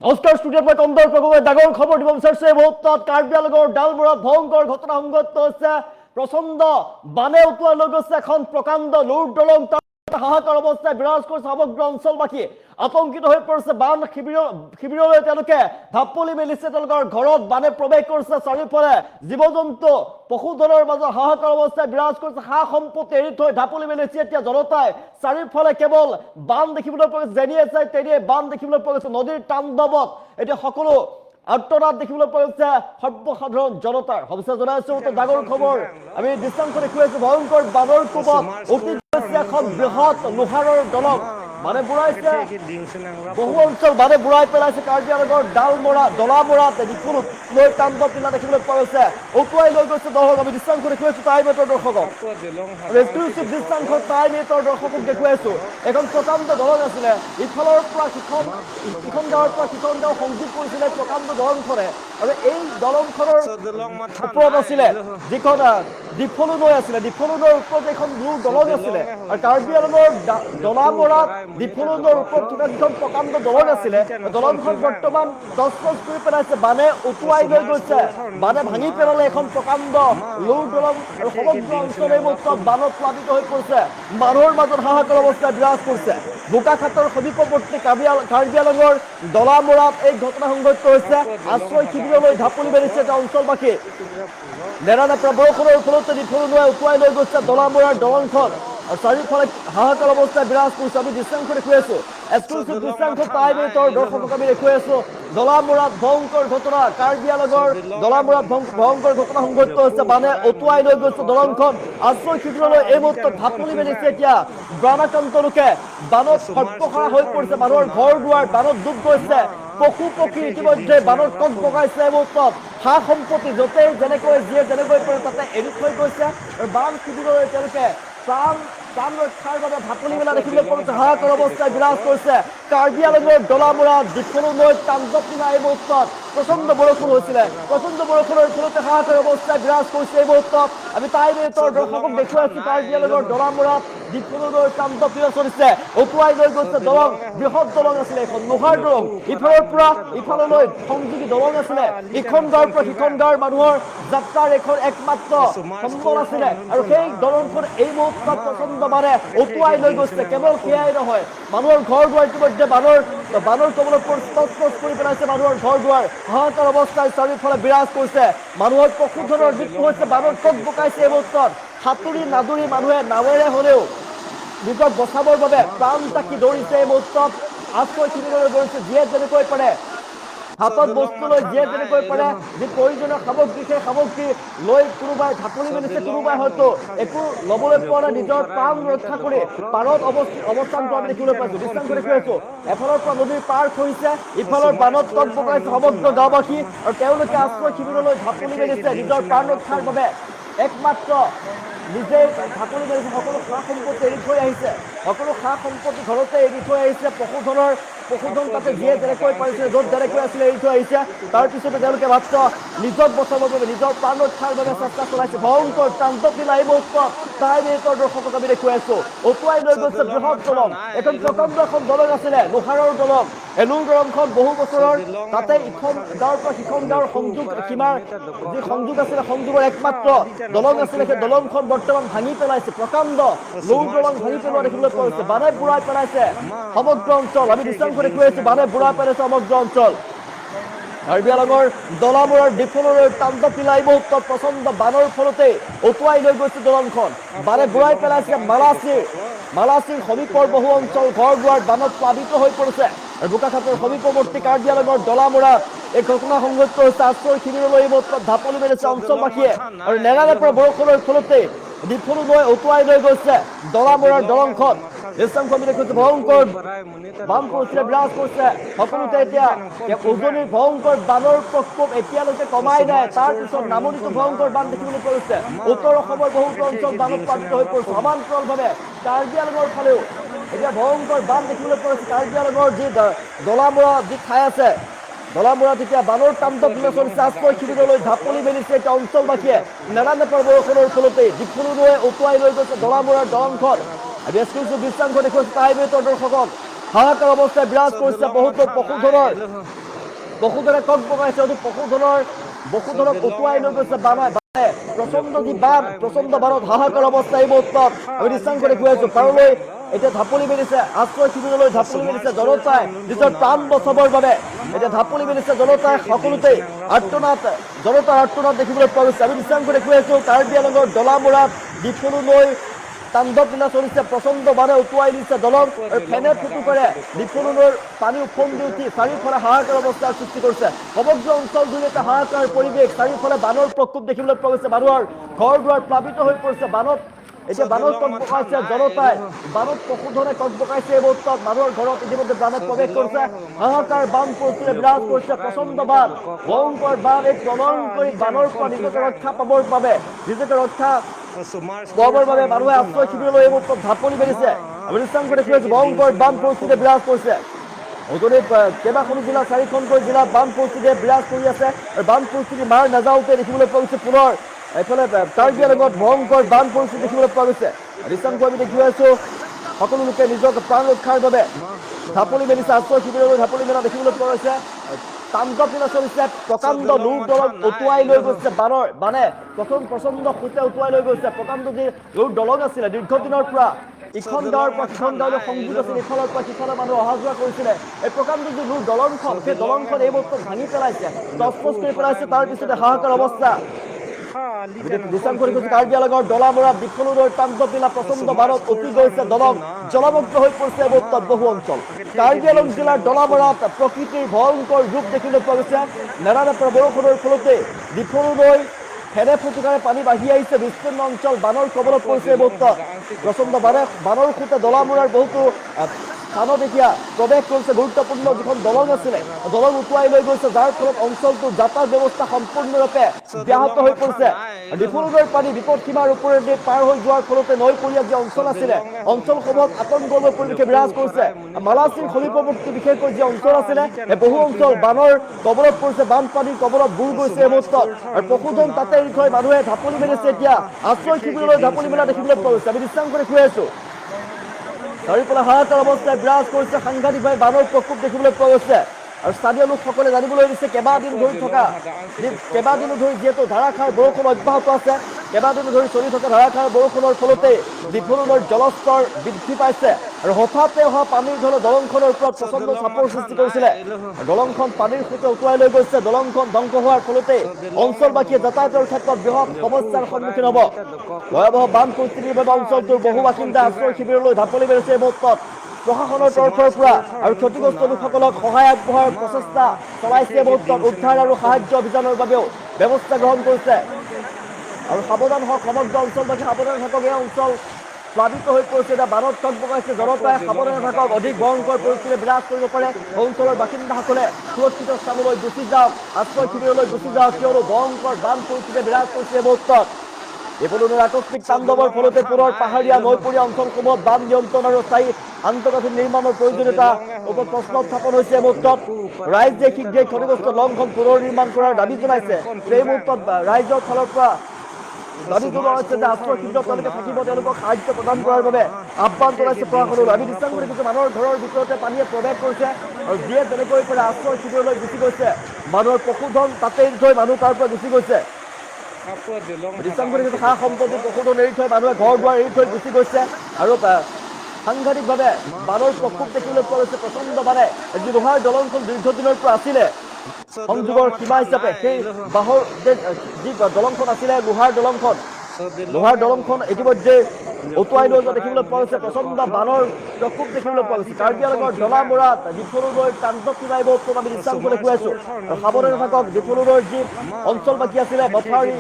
নমস্কাৰ ষ্টুডিঅ'ত মই কন্দৰ প্ৰকোপে ডাঙৰ খবৰ দিব বিচাৰিছোঁ। এই মুহূৰ্তত কাৰ্বি আংলঙৰ ডালমৰাত ভয়ংকৰ ঘটনা সংঘটিত হৈছে। প্ৰচণ্ড বানে উটুৱাই লৈ গৈছে এখন প্ৰকাণ্ড লোৰ দলং। হাহাকাৰ অৱস্থায় বিৰাজ কৰিছে সমগ্ৰ অঞ্চলবাসী। আতংকিত হৈ পৰিছে। বান শিবিৰলৈ তেওঁলোকে ঢাপলি মেলিছে। তেওঁলোকৰ ঘৰত বানে প্ৰৱেশ কৰিছে। চাৰিওফালে জীৱ জন্তু পশুধনৰ মাজত হাহাকাৰ অৱস্থায় বিৰাজ কৰিছে। সা সম্পত্তি এৰি থৈ ঢাপলি মেলিছে এতিয়া জনতাই। চাৰিওফালে কেৱল বান দেখিবলৈ পোৱা গৈছে। যেনিয়ে চাই তেনিয়ে বান দেখিবলৈ পোৱা গৈছে। নদীৰ তাণ্ডৱত এতিয়া সকলো আৰ্তনাদ দেখিবলৈ পোৱা গৈছে সৰ্বসাধাৰণ জনতাৰ। সবিশেষ জনাইছো ডাঙৰ খবৰ আমি দৃশ্যাংশ দেখুৱাইছো। ভয়ংকৰ বানৰ কোবত উটি গৈছে এখন বৃহৎ লোহাৰৰ দলং। মানে বুঢ়াইছে বহু অঞ্চল মানে বুঢ়াই পেলাইছে। কাৰ্বি আংলঙৰ দলামৰাত বিপুলত লৈ তাণ্ডৱ লীলা দেখিবলৈ পোৱা গৈছে। উটুৱাই লৈ গৈছে দলং। আমি দৃশ্যাংশ দেখুৱাইছো টাইম নেটৰ দৰ্শকক, এক্সক্লুচিভ দৃশ্যাংশ টাইম নেটৰ দৰ্শকক দেখুৱাইছো। এখন প্ৰকাণ্ড দলং আছিলে। ইফালৰ পৰা ইখন গাঁৱৰ পৰা সিখন গাঁও সংযোগ কৰিছিলে প্ৰকাণ্ড দলংখনে। আৰু এই দলংখনৰ ওপৰত আছিলে যিখন ডিফলু নৈ আছিলে। ডিফলু নৈৰ ওপৰত এখন লোৰ দলং আছিলে। আৰু কাৰ্বি আংলঙৰ দলামৰাত ডিফলু নৈৰ ওপৰত থকা যিখন প্ৰকাণ্ড দলং আছিলে, দলংখন বৰ্তমান তছনছ কৰি পেলাইছে। বানে উটুৱাই লৈ গৈছে। বানে ভাঙি পেলালে এখন প্ৰকাণ্ড লোৰ দলং। আৰু সমগ্ৰ অঞ্চল এই মুহূৰ্তত বানত প্লাবিত হৈ পৰিছে। মানুহৰ মাজত হাহাকাৰ অৱস্থায় বিৰাজ কৰিছে। বোকাখাতৰ সমীপৱৰ্তী কাৰ্বি আংলঙৰ দলামৰাত এই ঘটনা সংঘটিত হৈছে। আশ্ৰয় শিবিৰলৈ ঢাপলি মেলিছে অঞ্চলবাসী। নেৰানেপেৰা বৰষুণৰ ফলতে ডিফলু নৈ উটুৱাই লৈ গৈছে দলামৰাৰ দলংখন। আৰু চাৰিওফালে হাহাকাৰ অৱস্থায় বিৰাজ কৰিছে। আমি দৃশ্যাংশ দেখুৱাইছো, এক্সক্লুচিভ দৃশ্যাংশ টাইম এইটৰ দৰ্শকক আমি দেখুৱাইছো। দলামৰাত ভয়ংকৰ ঘটনা। কাৰ্বি আংলঙৰ দলামৰাত ভয়ংকৰ ঘটনা সংঘটিত হৈছে। বানে উটুৱাই লৈ গৈছে দলংখন। আশ্ৰয় শিবিৰলৈ এই মুহূৰ্তত ঢাপলি মেলিছে এতিয়া বানাক্ৰান্ত লোকে। বানত সৰ্বসাৰা হৈ পৰিছে। মানুহৰ ঘৰ দুৱাৰ বানত ডুব গৈছে। পশু পক্ষী ইতিমধ্যে বানত কক বগাইছে। এই মুহূৰ্তত সা সম্পত্তি য'তেই যেনেকৈ যিয়ে যেনেকৈ পৰে তাতে এৰি থৈ গৈছে। আৰু বান শিবিৰলৈ তেওঁলোকে প্ৰাণ ৰক্ষাৰ বাবে ঢাপলি মেলা দেখিবলৈ পোৱা গৈছে। হাহাকাৰ অৱস্থায় বিৰাজ কৰিছে কাৰ্বি আংলঙৰ দলামৰাত ডিফলু নৈত তাণ্ডৱ লীলা। এই মুহূৰ্তত প্ৰচণ্ড বৰষুণ হৈছিলে। প্ৰচণ্ড বৰষুণৰ ফলতে হাহাকাৰ অৱস্থায় বিৰাজ কৰিছে। এই মুহূৰ্তত আমি টাইম এইটৰ দৰ্শকক দেখুৱাইছো কাৰ্বি আংলঙৰ দলামৰাত ডিফলু নৈৰ তাণ্ডৱ লীলা চলিছে। উটুৱাই লৈ গৈছে দলং। বৃহৎ দলং আছিলে এখন লোহাৰ দলং। ইফালৰ পৰা ইফাললৈ সংযোগী দলং আছিলে। ইখন গাঁৱৰ পৰা সিখন গাঁৱৰ মানুহৰ যাত্ৰাৰ এখন একমাত্ৰ সম্বল আছিলে। আৰু সেই দলংখন এই মুহূৰ্তত প্ৰচণ্ড বানে উটুৱাই লৈ গৈছে। কেৱল সেয়াই নহয়, মানুহৰ ঘৰ দুৱাৰ ইতিমধ্যে বানৰ কবলত তছনছ কৰি পেলাইছে। মানুহৰ ঘৰ দুৱাৰ হাহাকাৰ অৱস্থায় চাৰিওফালে বিৰাজ কৰিছে। মানুহৰ পশুধনৰ মৃত্যু হৈছে। বানত কক বকাইছে। এই মুহূৰ্তত সাঁতুৰি নাদুৰি মানুহে নাৱেৰে হ'লেও নিজক বচাবৰ বাবে প্ৰাণ তাকি দৌৰিছে। এই মুহূৰ্তত আশ্ৰয় শিবিৰলৈ গৈছে যিয়ে যেনেকৈ পাৰে, হাতত বস্তু লৈ যিয়ে যেনেকৈ পাৰে, যি প্ৰয়োজনীয় সামগ্ৰী সেই সামগ্ৰী লৈ কোনোবাই ঢাপলি মেলিছে, কোনোবাই হয়তো একো ল'বলৈ পোৱা নাই। নিজৰ প্ৰাণ ৰক্ষা কৰি পাৰত অৱস্থানটো আমি দেখিবলৈ পাইছো। দৃশ্যাংশ দেখুৱাইছো। এফালৰ পৰা নদীৰ পাৰ খহিছে, ইফালৰ বানত কক বগাইছে সমগ্ৰ গাঁওবাসী। আৰু তেওঁলোকে আশ্ৰয় শিবিৰলৈ ঢাপলি মেলিছে নিজৰ প্ৰাণ ৰক্ষাৰ বাবে। একমাত্ৰ নিজে ঢাপলি মেলিছে। সকলো সা সম্পত্তি এৰি থৈ আহিছে। সকলো সা সম্পত্তি ঘৰতে এৰি থৈ আহিছে। পশুধন তাতে যিয়ে যেনেকৈ পাৰিছিলে, য'ত যেনেকৈ আছিলে এৰি থৈ আহিছে। তাৰপিছতে তেওঁলোকে মাত্ৰ নিজক বচাবৰ বাবে, নিজৰ প্ৰাণ ৰক্ষাৰ বাবে চেষ্টা চলাইছে। ভয়ংকৰ তাণ্ডৱ লীলা এই মুহূৰ্তত টাইম এইটৰ দৰ্শকক আমি দেখুৱাইছো। উটুৱাই লৈ গৈছে বৃহৎ দলং। এখন প্ৰকাণ্ড এখন দলং আছিলে, লোহাৰৰ দলং। এলুৰ দলংখন বহু বছৰৰ, তাতে ইখন গাঁৱৰ পৰা সিখন গাঁৱৰ সীমাৰ যি সংযোগ আছিলে, সংযোগৰ একমাত্ৰ দলং আছিলে। সেই দলংখন বৰ্তমান ভাঙি পেলাইছে। প্ৰকাণ্ড লোৰ দলং ভাঙি পেলোৱা দেখিবলৈ পোৱা গৈছে। বানে বুঢ়াই পেলাইছে সমগ্ৰ অঞ্চল। আমি দৃশ্যাংশ দেখুৱাইছো। বানে বুঢ়াই পেলাইছে সমগ্ৰ অঞ্চল। কাৰ্বি আংলঙৰ দলামৰাৰ ডিফলু নৈৰ তাণ্ডৱ লীলা এই মুহূৰ্তত প্ৰচণ্ড বানৰ ফলতে উটুৱাই লৈ গৈছে দলংখন। বানে বুঢ়াই পেলাইছে মালাচিৰ সমীপৰ বহু অঞ্চল ঘৰ দুৱাৰ বানত প্লাবিত হৈ পৰিছে। আৰু বোকাখাতৰ সমীপৱৰ্তী কাৰ্বি আংলঙৰ দলামৰাত এই ঘটনা সংঘটিত হৈছে। আশ্ৰয় শিবিৰলৈ এই মুহূৰ্তত ঢাপলি মেলিছে অঞ্চলবাসীয়ে। আৰু নেৰানেপেৰা বৰষুণৰ ফলতে ডিফলু নৈ উটুৱাই লৈ গৈছে দলামৰাৰ দলংখন। দৃশ্যাংশ আমি দেখুৱাইছো। ভয়ংকৰ বান পৰিস্থিতি বিৰাজ কৰিছে সকলোতে। এতিয়া উজনিৰ ভয়ংকৰ বানৰ প্ৰকোপ এতিয়ালৈকে কমাই নাই। তাৰ পিছত নামনিতো ভয়ংকৰ বান দেখিবলৈ পোৱা গৈছে। উত্তৰ অসমৰ বহুতো অঞ্চল বানত প্লাবিত হৈ পৰিছে। সমান্তৰালভাৱে কাৰ্বি আংলঙৰ ফালেও এতিয়া ভয়ংকৰ বান দেখিবলৈ পোৱা গৈছে। কাৰ্বি আংলঙৰ যি দলামৰা যি ঠাই আছে, দলামৰাত এতিয়া বানৰ তাণ্ডৱ লীলা চলিছে। আশ্ৰয় শিবিৰলৈ ঢাপলি মেলিছে এতিয়া অঞ্চলবাসীয়ে। নেৰানেপেৰা বৰষুণৰ ফলতে ডিফলু নৈয়ে উটুৱাই লৈ গৈছে দলামৰাৰ দলংখন। আমি এক্সক্লুচিভ দৃশ্যাংশ দেখুৱাইছো টাইম এইটৰ দৰ্শকক। হাহাকাৰ অৱস্থায় বিৰাজ কৰিছে বহুতো পশুধনৰ পশুধনে কক বগাইছে অধিক পশুধনক উটুৱাই লৈ গৈছে বানে প্ৰচণ্ড যি বান প্ৰচণ্ড বানত হাহাকাৰ অৱস্থা এই মুহূৰ্তত আমি দৃশ্যাংশ দেখুৱাই আছো পাৰলৈ এতিয়া ঢাপলি মেলিছে আশ্ৰয় শিবিৰলৈ ঢাপলি মেলিছে জনতাই নিজৰ প্ৰাণ বচাবৰ বাবে এতিয়া ঢাপলি মেলিছে জনতাই সকলোতে জনতাৰ আৰ্তনাদ দেখিবলৈ পোৱা গৈছে আমি দৃশ্যাংশ দেখুৱাই আছো কাৰ্বি আংলঙৰ ডলামুৰাত ডিফলু নৈ তাণ্ডৱ লীলা চলিছে প্ৰচণ্ড বানে উটুৱাই নিছে দলং আৰু ফেনে ফুটুকাৰে ডিফলু নৈৰ পানী উফন্দি উঠি চাৰিওফালে হাহাকাৰ অৱস্থাৰ সৃষ্টি কৰিছে সমগ্ৰ অঞ্চল জুৰি এটা হাহাকাৰ পৰিৱেশ চাৰিওফালে বানৰ প্ৰকোপ দেখিবলৈ পোৱা গৈছে মানুহৰ ঘৰ দুৱাৰ প্লাবিত হৈ পৰিছে বানত এতিয়া বানত কক বকাইছে জনতাই বানত পশুধনে কক বকাইছে এই মুহূৰ্তত মানুহৰ ঘৰত ইতিমধ্যে বানত প্ৰৱেশ কৰিছে হাহাকাৰ বান পৰিস্থিতি বিৰাজ কৰিছে প্ৰচণ্ড বান ভয়ংকৰ বান এই প্ৰলয়ংকৰী বানৰ পৰা নিজকে ৰক্ষা পাবৰ বাবে নিজকে ৰক্ষা পাবৰ বাবে মানুহে আশ্ৰয় শিবিৰলৈ এই মুহূৰ্তত ঢাপলি মেলিছে আমি দৃশ্যাংশ দেখুৱাইছো ভয়ংকৰ বান পৰিস্থিতি বিৰাজ কৰিছে উজনিত কেইবাখনো জিলা চাৰিখনকৈ জিলা বান পৰিস্থিতিয়ে বিৰাজ কৰি আছে আৰু বান পৰিস্থিতি মাৰ নাযাওঁতে দেখিবলৈ পোৱা গৈছে পুনৰ এইফালে কাৰ্বি আংলঙত ভয়ংকৰ বান পৰিস্থিতি দেখিবলৈ পোৱা গৈছে দৃশ্যাংশ আমি দেখি আছো সকলো লোকে নিজক প্ৰাণ ৰক্ষাৰ বাবে ঢাপলি মেলিছে আশ্ৰয় শিবিৰলৈ ঢাপলি মেলা দেখিবলৈ পোৱা গৈছে তাণ্ডৱ লীলা চলিছে প্ৰকাণ্ড লুৰ দলং উটুৱাই লৈ গৈছে বানে প্ৰচণ্ড সোঁতে উটুৱাই লৈ গৈছে প্ৰকাণ্ড যি লুৰ দলং আছিলে দীৰ্ঘদিনৰ পৰা ইখন গাঁৱৰ পৰা সিখন গাঁৱলৈ সংযোগ আছিল ইফালৰ পৰা সিফালে মানুহ অহা যোৱা কৰিছিলে এই প্ৰকাণ্ড যি লুৰ দলংখন সেই দলংখন এই বস্তু ভাঙি পেলাইছে তছনছ কৰি পেলাইছে তাৰপিছতে হাহাকাৰ অৱস্থা দৃশ্যাংশ দেখুৱাইছো কাৰ্বি আংলঙৰ ডলামুৰাত ডিফলু নৈৰ তাণ্ডৱ লীলা প্ৰচণ্ড বানত উটি গৈছে দলং জলমগ্ন হৈ পৰিছে এই মুহূৰ্তত বহু অঞ্চল কাৰ্বি আংলং জিলাৰ ডলামুৰাত প্ৰকৃতিৰ ভয়ংকৰ ৰূপ দেখিবলৈ পোৱা গৈছে নেৰানেপেৰা বৰষুণৰ ফলতে ডিফলু নৈ ফেনে ফুটুকাৰে পানী বাঢ়ি আহিছে বিস্তীৰ্ণ অঞ্চল বানৰ কবলত পৰিছে এই মুহূৰ্তত প্ৰচণ্ড বানৰ সৈতে ডলামুৰাৰ বহুতো স্থানত এতিয়া প্ৰৱেশ কৰিছে গুৰুত্বপূৰ্ণ যিখন দলং আছিলে দলং উটুৱাই লৈ গৈছে যাৰ ফলত অঞ্চলটোৰ যাতায়াত ব্যৱস্থা সম্পূৰ্ণৰূপে ব্যাহত হৈ পৰিছে ডিফলু নৈৰ পানী বিপদ সীমাৰ ওপৰেদি পাৰ হৈ যোৱাৰ ফলতে নৈপৰীয়া যি অঞ্চল আছিলে অঞ্চলসমূহত আতংকময় পৰিৱেশে বিৰাজ কৰিছে মালাচিৰ সমীপৱৰ্তী বিশেষকৈ যি অঞ্চল আছিলে এই বহু অঞ্চল বানৰ কবলত পৰিছে বানপানীৰ কবলত বুৰ গৈছে এই মুহূৰ্তত আৰু পশুধন তাতে এৰি থৈ মানুহে ঢাপলি মেলিছে এতিয়া আশ্ৰয় শিবিৰলৈ ঢাপলি মেলা দেখিবলৈ পোৱা গৈছে আমি দৃশ্যাংশ দেখুৱাই আছো চাৰিওফালে হাহাকাৰ অৱস্থাই বিৰাজ কৰিছে সাংঘাতিকভাৱে বানৰ প্ৰকোপ দেখিবলৈ পোৱা গৈছে আৰু স্থানীয় লোকসকলে জানিবলৈ দিছে কেইবাদিনো ধৰি যিহেতু ধাৰাসাৰ বৰষুণ অব্যাহত আছে কেইবাদিনো ধৰি চলি থকা ধাৰাসাৰ বৰষুণৰ ফলতে ডিফলু নৈৰ জলস্তৰ বৃদ্ধি পাইছে আৰু হঠাতে অহা পানীৰ ঢলে দলংখনৰ ওপৰত প্ৰচণ্ড চাপৰ সৃষ্টি কৰিছিলে দলংখন পানীৰ সৈতে উটুৱাই লৈ গৈছে দলংখন ধ্বংস হোৱাৰ ফলতে অঞ্চলবাসীয়ে যাতায়াতৰ ক্ষেত্ৰত বৃহৎ সমস্যাৰ সন্মুখীন হ'ব ভয়াৱহ বান পৰিস্থিতিৰ বাবে অঞ্চলটোৰ বহু বাসিন্দা আশ্ৰয় শিবিৰলৈ ঢাপলি মেলিছে এই মুহূৰ্তত প্ৰশাসনৰ তৰফৰ পৰা আৰু ক্ষতিগ্ৰস্ত লোকসকলক সহায় আগবঢ়োৱাৰ প্ৰচেষ্টা চলাইছে মুহূৰ্তত উদ্ধাৰ আৰু সাহায্য অভিযানৰ বাবেও ব্যৱস্থা গ্ৰহণ কৰিছে আৰু সাৱধান হওক সমগ্ৰ অঞ্চলবাসী সাৱধান থাকক এই অঞ্চল প্লাবিত হৈ পৰিছে এতিয়া বানত কক বগাইছে জনতাই সাৱধানে থাকক অধিক ভয়ংকৰ পৰিস্থিতি বিৰাজ কৰিব পাৰে অঞ্চলৰ বাসিন্দাসকলে সুৰক্ষিত স্থানলৈ গুচি যাওক আশ্ৰয় শিবিৰলৈ গুচি যাওক কিয়নো ভয়ংকৰ বান পৰিস্থিতি বিৰাজ কৰিছে এই মুহূৰ্তত ডিফলু নৈৰ আকস্মিক তাণ্ডৱৰ ফলতে পুনৰ পাহাৰীয়া নৈপৰীয়া অঞ্চলসমূহত বান নিয়ন্ত্ৰণ আৰু স্থায়ী আন্তঃগাঁথনি নিৰ্মাণৰ প্ৰয়োজনীয়তা ওপৰত প্ৰশ্ন উত্থাপন হৈছে এই মুহূৰ্তত ৰাইজে শীঘ্ৰেই ক্ষতিগ্ৰস্ত দলংখন পুনৰ নিৰ্মাণ কৰাৰ দাবী জনাইছে এই মুহূৰ্তত ৰাইজৰ ফালৰ পৰা দাবী জনোৱা হৈছে যে আশ্ৰয় শিবিৰত তেওঁলোকে থাকিব তেওঁলোকক সাহায্য প্ৰদান কৰাৰ বাবে আহ্বান জনাইছে প্ৰশাসনলৈ আমি দৃশ্যাংশ দেখিছো মানুহৰ ঘৰৰ ভিতৰতে পানীয়ে প্ৰৱেশ কৰিছে আৰু যিয়ে যেনেকৈ পৰা আশ্ৰয় শিবিৰলৈ গুচি গৈছে মানুহৰ পশুধন তাতে এৰি থৈ মানুহ তাৰ পৰা গুচি গৈছে সা সম্পত্তি পশুধন এৰি থৈ মানুহে ঘৰ দুৱাৰ এৰি থৈ গুচি গৈছে আৰু সাংঘাতিকভাৱে বানৰ প্ৰকোপ দেখিবলৈ পোৱা গৈছে প্ৰচণ্ড বানে যি লোহাৰ দলংখন দীৰ্ঘদিনৰ পৰা আছিলে সংযোগৰ সীমা হিচাপে সেই বাঁহৰ যি দলংখন আছিলে লোহাৰ দলংখন ইতিমধ্যে উটুৱাই লৈ যোৱা দেখিবলৈ পোৱা গৈছে প্ৰচণ্ড বানৰ প্ৰকোপ দেখিবলৈ পোৱা গৈছে কাৰ্বি আংলঙৰ ডলামুৰাত ডিফলু নৈৰ তাণ্ডৱ লীলা এই মুহূৰ্তত আমি দৃশ্যাংশ দেখুৱাইছো আৰু সাৱধানে থাকক ডিফলু নৈৰ যি অঞ্চলবাসী আছিলে মথাউৰি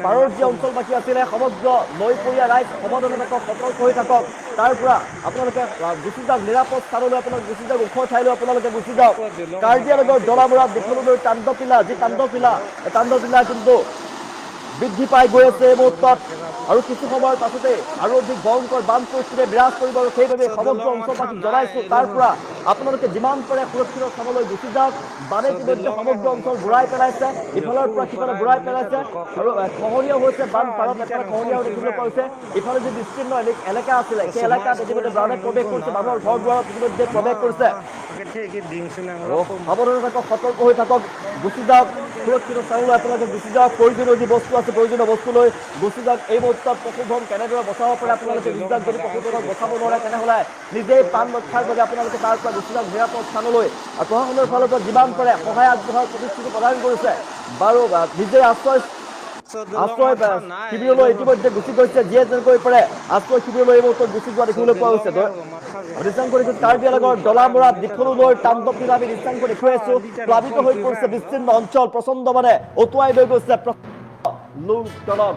পাৰৰ যি অঞ্চলবাসী আছিলে সমগ্ৰ নৈপৰীয়া ৰাইজ সাৱধানে থাকক সতৰ্ক হৈ থাকক তাৰ পৰা আপোনালোকে গুচি যাওক নিৰাপদ স্থানলৈ আপোনালোকে গুচি যাওক ওখ ঠাইলৈ আপোনালোকে গুচি যাওক কাৰ্বি আংলঙৰ ডলামুৰাত ডিফলু নৈৰ তাণ্ডৱ লীলা কিন্তু বৃদ্ধি পাই গৈ আছে এই মুহূৰ্তত আৰু কিছু সময়ৰ পাছতে আৰু অধিক ভয়ংকৰ বান পৰিস্থিতিয়ে বিৰাজ কৰিব আৰু সেইবাবে সমগ্ৰ অঞ্চলবাসীক জনাইছো তাৰ পৰা আপোনালোকে যিমান পাৰে সুৰক্ষিত স্থানলৈ গুচি যাওক বানে ইতিমধ্যে সমগ্ৰ অঞ্চল বুৰাই পেলাইছে ইফালৰ পৰা সিফালে বুৰাই পেলাইছে আৰু খহনীয়া হৈছে বান পাৰত একেবাৰে খহনীয়া দেখিবলৈ পোৱা হৈছে ইফালে যি বিস্তীৰ্ণ এলেকা আছিলে সেই এলেকাত ইতিমধ্যে বানে প্ৰৱেশ কৰিছে মানুহৰ ঘৰ দুৱাৰত ইতিমধ্যে প্ৰৱেশ কৰিছে সাৱধানে থাকক, সতৰ্ক হৈ থাকক, গুচি যাওক, সুৰক্ষিত স্থানলৈ আপোনালোকে গুচি যাওক, প্ৰয়োজনীয় যি বস্তু আছে প্ৰয়োজনীয় বস্তু লৈ গুচি যাওক। এই মুহূৰ্তত পশুধন কেনেদৰে বচাব পাৰে আপোনালোকে গুচি যাওক। যদি পশুধনক বচাব নোৱাৰে তেনেহ'লে নিজেই প্ৰাণ ৰক্ষাৰ বাবে আপোনালোকে তাৰ পৰা গুচি যাওক নিৰাপদ স্থানলৈ। আৰু প্ৰশাসনৰ ফালৰ পৰা যিমান পাৰে সহায় আগবঢ়োৱাৰ প্ৰতিশ্ৰুতি প্ৰদান কৰিছে। বাৰু নিজেই আশ্ৰয় শিবিৰলৈ ইতিমধ্যে গুচি গৈছে, যিয়ে যেনেকৈ পাৰে আশ্ৰয় শিবিৰলৈ এই মুহূৰ্তত গুচি যোৱা দেখিবলৈ পোৱা গৈছে। দৃশ্যাংশ দেখিছোঁ কাৰ্বি আংলঙৰ ডলামৰা দিখৰু নৈৰ তাণ্ডৱ লীলা আমি দৃশ্যাংশ দেখুৱাই আছো। প্লাবিত হৈ পৰিছে বিস্তীৰ্ণ অঞ্চল, প্ৰচণ্ড মানে উটুৱাই লৈ গৈছে লুৰ দলং।